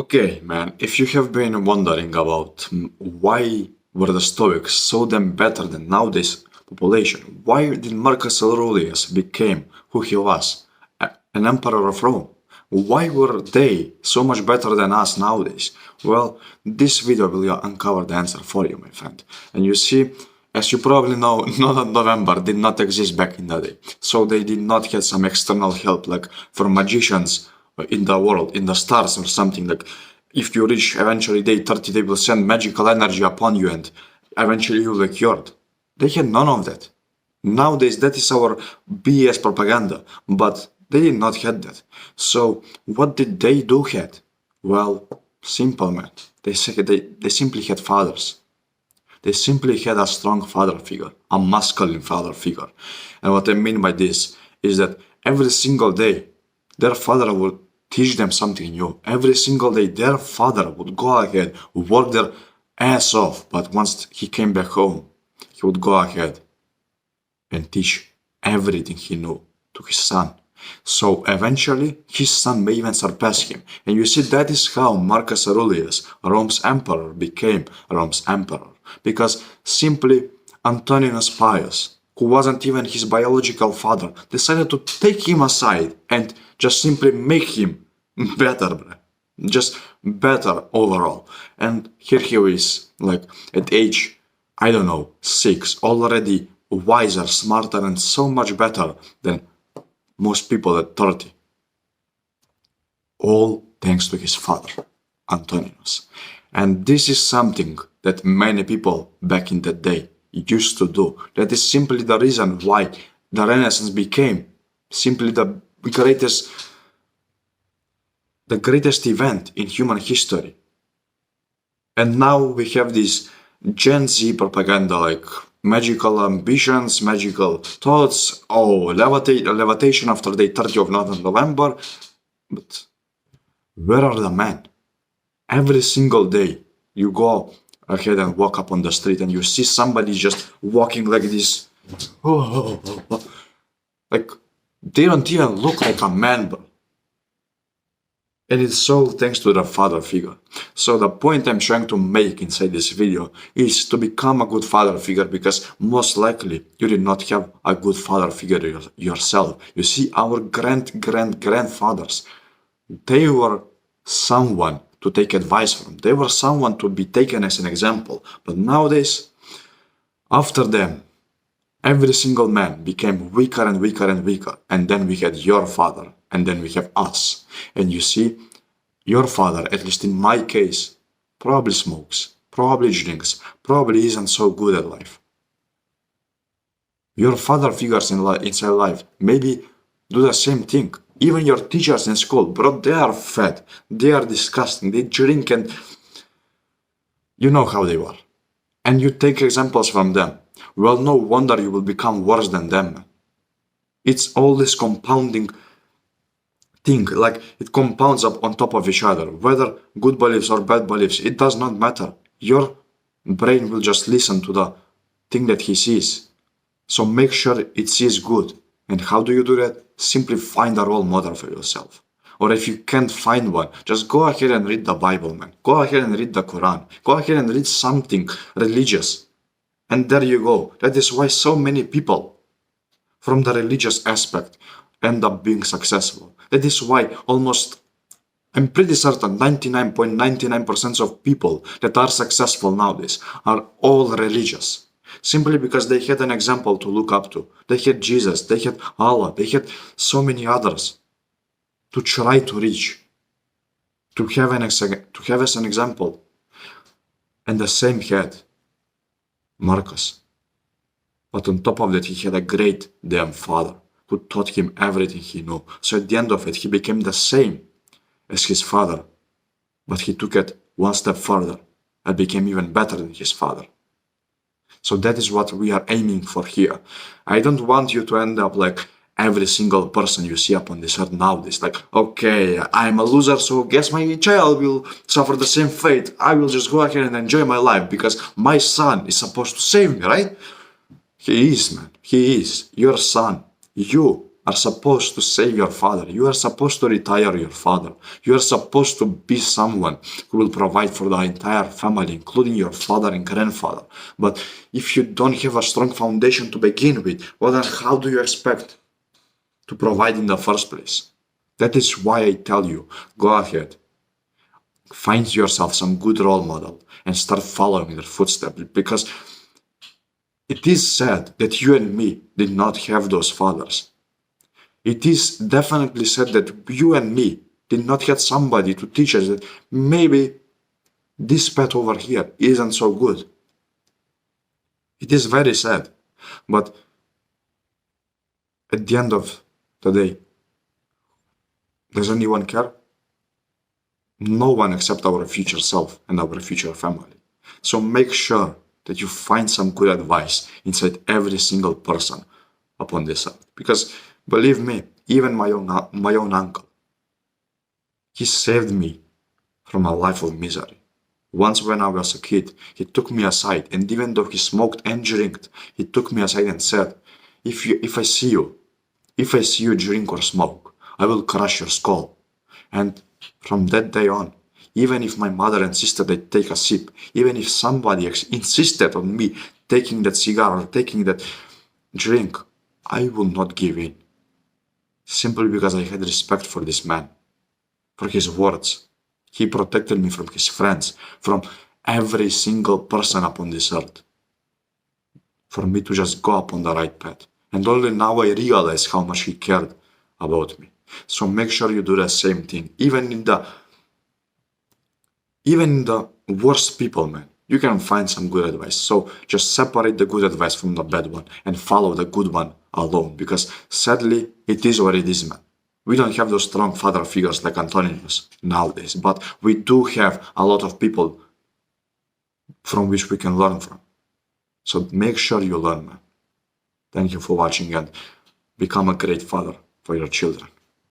Okay, man, if you have been wondering about why were the Stoics so damn better than nowadays population, why did Marcus Aurelius became who he was, an emperor of Rome? Why were they so much better than us nowadays? Well, this video will uncover the answer for you, my friend. And you see, as you probably know, November did not exist back in the day. So they did not have some external help like from magicians in the world, in the stars or something. Like if you reach eventually day 30, they will send magical energy upon you and eventually you will be cured. They had none of that. Nowadays, that is our BS propaganda, but they did not have that. So what did they do had? Well, simple, man. They simply had fathers. They simply had a strong father figure, a masculine father figure. And what I mean by this is that every single day, their father would teach them something new. Every single day, their father would go ahead, work their ass off. But once he came back home, he would go ahead and teach everything he knew to his son. So eventually, his son may even surpass him. And you see, that is how Marcus Aurelius, Rome's emperor, became Rome's emperor. Because simply Antoninus Pius, who wasn't even his biological father, decided to take him aside and just simply make him better, just better overall. And here he is, like at age, I don't know, 6, already wiser, smarter, and so much better than most people at 30. All thanks to his father, Antoninus. And this is something that many people back in that day used to do. That is simply the reason why the Renaissance became simply the greatest event in human history. And now we have this Gen Z propaganda like magical ambitions, magical thoughts, levitation after day 30 of November. But where are the men? Every single day you go ahead and walk up on the street and you see somebody just walking like this. Like they don't even look like a man, bro. And it's all thanks to the father figure. So the point I'm trying to make inside this video is to become a good father figure, because most likely you did not have a good father figure yourself. You see, our grandfathers, they were someone to take advice from. They were someone to be taken as an example. But nowadays, after them, every single man became weaker and weaker and weaker. And then we had your father. And then we have us. And you see, your father, at least in my case, probably smokes, probably drinks, probably isn't so good at life. Your father figures inside life maybe do the same thing. Even your teachers in school, bro, they are fat. They are disgusting. They drink and you know how they were. And you take examples from them. Well, no wonder you will become worse than them. It's all this compounding thing, like it compounds up on top of each other. Whether good beliefs or bad beliefs, it does not matter. Your brain will just listen to the thing that he sees. So make sure it sees good. And how do you do that? Simply find a role model for yourself. Or if you can't find one, just go ahead and read the Bible, man. Go ahead and read the Quran. Go ahead and read something religious. And there you go. That is why so many people from the religious aspect end up being successful. That is why I'm pretty certain 99.99% of people that are successful nowadays are all religious. Simply because they had an example to look up to. They had Jesus, they had Allah, they had so many others to try to reach, to have as an example. And the same had Marcus. But on top of that, he had a great damn father who taught him everything he knew. So at the end of it, he became the same as his father, but he took it one step further and became even better than his father. So that is what we are aiming for here. I don't want you to end up like every single person you see up on this earth nowadays. Like, okay, I'm a loser, so guess my child will suffer the same fate. I will just go ahead and enjoy my life because my son is supposed to save me, right? He is, man. He is your son. You are supposed to save your father. You are supposed to retire your father. You are supposed to be someone who will provide for the entire family, including your father and grandfather. But if you don't have a strong foundation to begin with, well then how do you expect to provide in the first place? That is why I tell you, go ahead, find yourself some good role model and start following their footsteps, because it is sad that you and me did not have those fathers. It is definitely sad that you and me did not have somebody to teach us that maybe this path over here isn't so good. It is very sad. But at the end of the day, does anyone care? No one except our future self and our future family. So make sure that you find some good advice inside every single person upon this earth. Because believe me, even my own uncle, he saved me from a life of misery. Once when I was a kid, he took me aside, and even though he smoked and drank, he took me aside and said, if I see you drink or smoke, I will crush your skull. And from that day on, even if my mother and sister they take a sip, even if somebody insisted on me taking that cigar or taking that drink, I will not give in. Simply because I had respect for this man, for his words. He protected me from his friends, from every single person upon this earth, for me to just go upon the right path. And only now I realize how much he cared about me. So make sure you do the same thing, even in the worst people, man. You can find some good advice. So just separate the good advice from the bad one and follow the good one alone, because sadly, it is what it is, man. We don't have those strong father figures like Antonius nowadays, but we do have a lot of people from which we can learn from. So make sure you learn, man. Thank you for watching and become a great father for your children.